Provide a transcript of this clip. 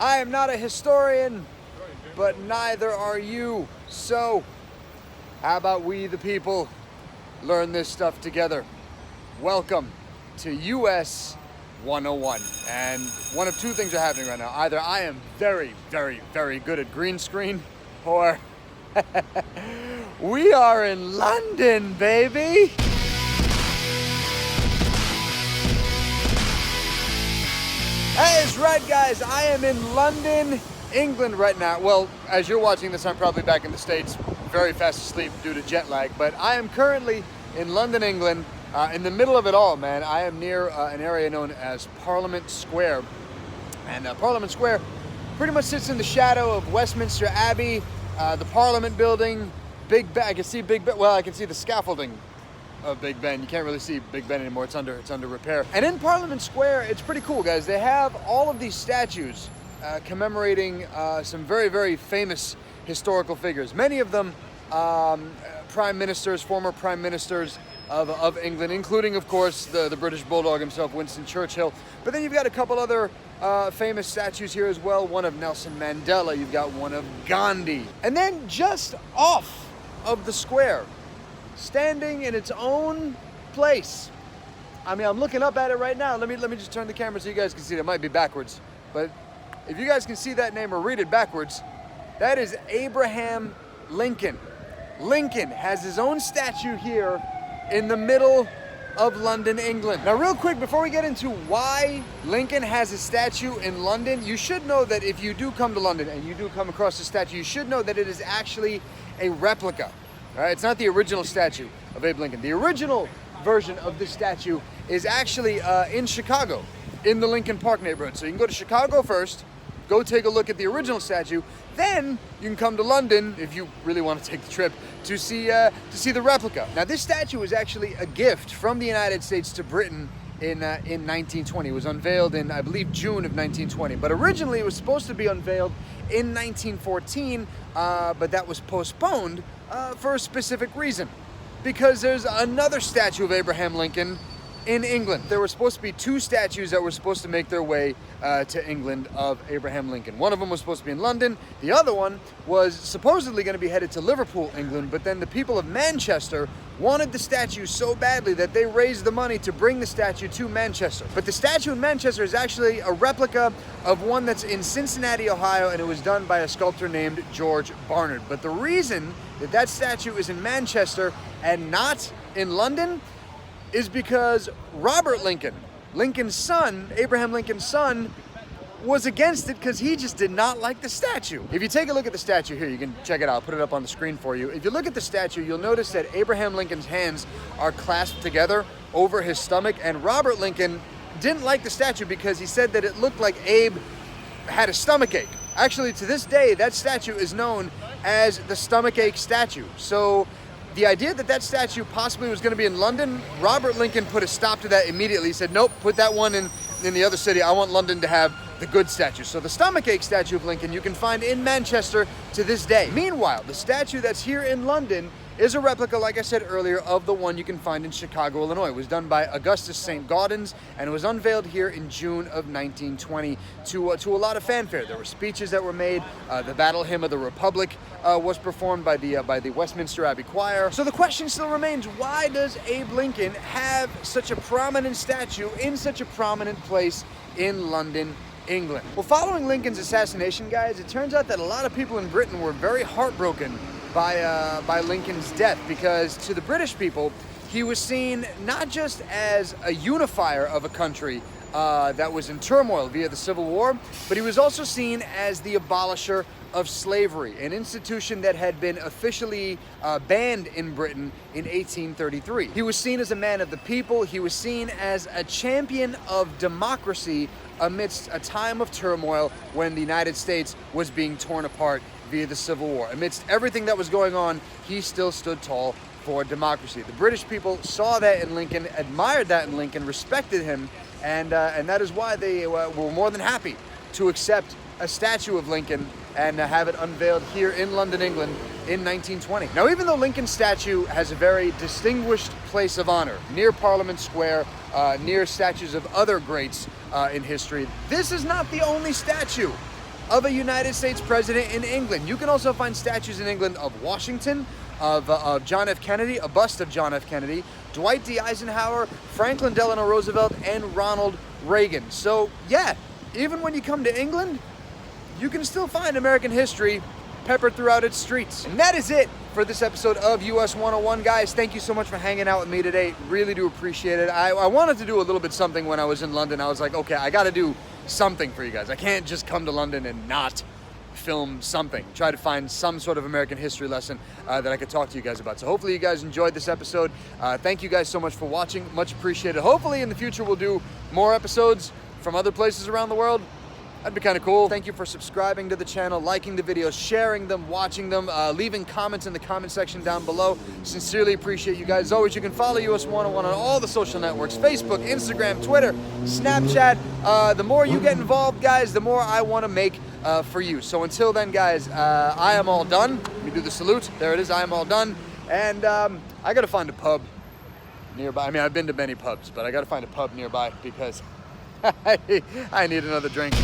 I am not a historian, but neither are you. So, how about we, the people, learn this stuff together? Welcome to US 101. And one of two things are happening right now. Either I am very, very, very good at green screen, or we are in London, baby! That's right, guys. I am in London, England right now. Well, as you're watching this, I'm probably back in the States, very fast asleep due to jet lag. But I am currently in London, England, in the middle of it all, man. I am near an area known as Parliament Square. And Parliament Square pretty much sits in the shadow of Westminster Abbey, the Parliament building, Big Ben. I can see Big Ben. Well, I can see the scaffolding of Big Ben. You can't really see Big Ben anymore. It's under repair. And in Parliament Square, it's pretty cool, guys. They have all of these statues commemorating some very, very famous historical figures. Many of them prime ministers, former prime ministers of England, including, of course, the British Bulldog himself, Winston Churchill. But then you've got a couple other famous statues here as well. One of Nelson Mandela. You've got one of Gandhi. And then just off of the square, standing in its own place. I mean, I'm looking up at it right now. Let me just turn the camera so you guys can see it. It might be backwards, but if you guys can see that name or read it backwards, that is Abraham Lincoln. Lincoln has his own statue here in the middle of London, England. Now, real quick, before we get into why Lincoln has a statue in London, you should know that if you do come to London and you do come across a statue, you should know that it is actually a replica. All right, it's not the original statue of Abe Lincoln. The original version of this statue is actually in Chicago, in the Lincoln Park neighborhood. So you can go to Chicago first, go take a look at the original statue, then you can come to London, if you really want to take the trip, to see the replica. Now, this statue is actually a gift from the United States to Britain in 1920. It was unveiled in, I believe, June of 1920. But originally, it was supposed to be unveiled in 1914, but that was postponed for a specific reason. Because there's another statue of Abraham Lincoln in England. There were supposed to be two statues that were supposed to make their way to England of Abraham Lincoln. One of them was supposed to be in London. The other one was supposedly going to be headed to Liverpool, England, but then the people of Manchester wanted the statue so badly that they raised the money to bring the statue to Manchester. But the statue in Manchester is actually a replica of one that's in Cincinnati, Ohio, and it was done by a sculptor named George Barnard. But the reason that that statue is in Manchester and not in London is because Robert Lincoln, Lincoln's son, Abraham Lincoln's son, was against it because he just did not like the statue. If you take a look at the statue here, you can check it out, I'll put it up on the screen for you. If you look at the statue, you'll notice that Abraham Lincoln's hands are clasped together over his stomach, and Robert Lincoln didn't like the statue because he said that it looked like Abe had a stomachache. Actually, to this day, that statue is known as the Stomachache Statue. So the idea that that statue possibly was going to be in London, Robert Lincoln put a stop to that immediately. He said, nope, put that one in the other city. I want London to have the good statue. So the Stomachache Statue of Lincoln you can find in Manchester to this day. Meanwhile, the statue that's here in London is a replica, like I said earlier, of the one you can find in Chicago, Illinois. It was done by Augustus St. Gaudens, and it was unveiled here in June of 1920 to a lot of fanfare. There were speeches that were made. The Battle Hymn of the Republic was performed by the Westminster Abbey Choir. So the question still remains, why does Abe Lincoln have such a prominent statue in such a prominent place in London, England? Well, following Lincoln's assassination, guys, it turns out that a lot of people in Britain were very heartbroken by Lincoln's death, because to the British people, he was seen not just as a unifier of a country that was in turmoil via the Civil War, but he was also seen as the abolisher of slavery, an institution that had been officially banned in Britain in 1833. He was seen as a man of the people. He was seen as a champion of democracy amidst a time of turmoil when the United States was being torn apart via the Civil War. Amidst everything that was going on, he still stood tall for democracy. The British people saw that in Lincoln, admired that in Lincoln, respected him, and that is why they were more than happy to accept a statue of Lincoln and have it unveiled here in London, England in 1920. Now, even though Lincoln's statue has a very distinguished place of honor near Parliament Square, near statues of other greats in history, this is not the only statue of a United States president in England. You can also find statues in England of Washington, of John F. Kennedy, a bust of John F. Kennedy, Dwight D. Eisenhower, Franklin Delano Roosevelt, and Ronald Reagan. So yeah, even when you come to England, you can still find American history peppered throughout its streets. And that is it for this episode of US 101, guys. Thank you so much for hanging out with me today. Really do appreciate it. I wanted to do a little bit something when I was in London. I was like, okay, I gotta do something for you guys. I can't just come to London and not film something. Try to find some sort of American history lesson that I could talk to you guys about. So hopefully you guys enjoyed this episode. Thank you guys so much for watching. Much appreciated. Hopefully in the future we'll do more episodes from other places around the world. That'd be kind of cool. Thank you for subscribing to the channel, liking the videos, sharing them, watching them, leaving comments in the comment section down below. Sincerely appreciate you guys. As always, you can follow US 101 on all the social networks, Facebook, Instagram, Twitter, Snapchat. The more you get involved, guys, the more I want to make for you. So until then, guys, I am all done. Let me do the salute. There it is. I am all done. And I got to find a pub nearby. I mean, I've been to many pubs, but I got to find a pub nearby because I need another drink.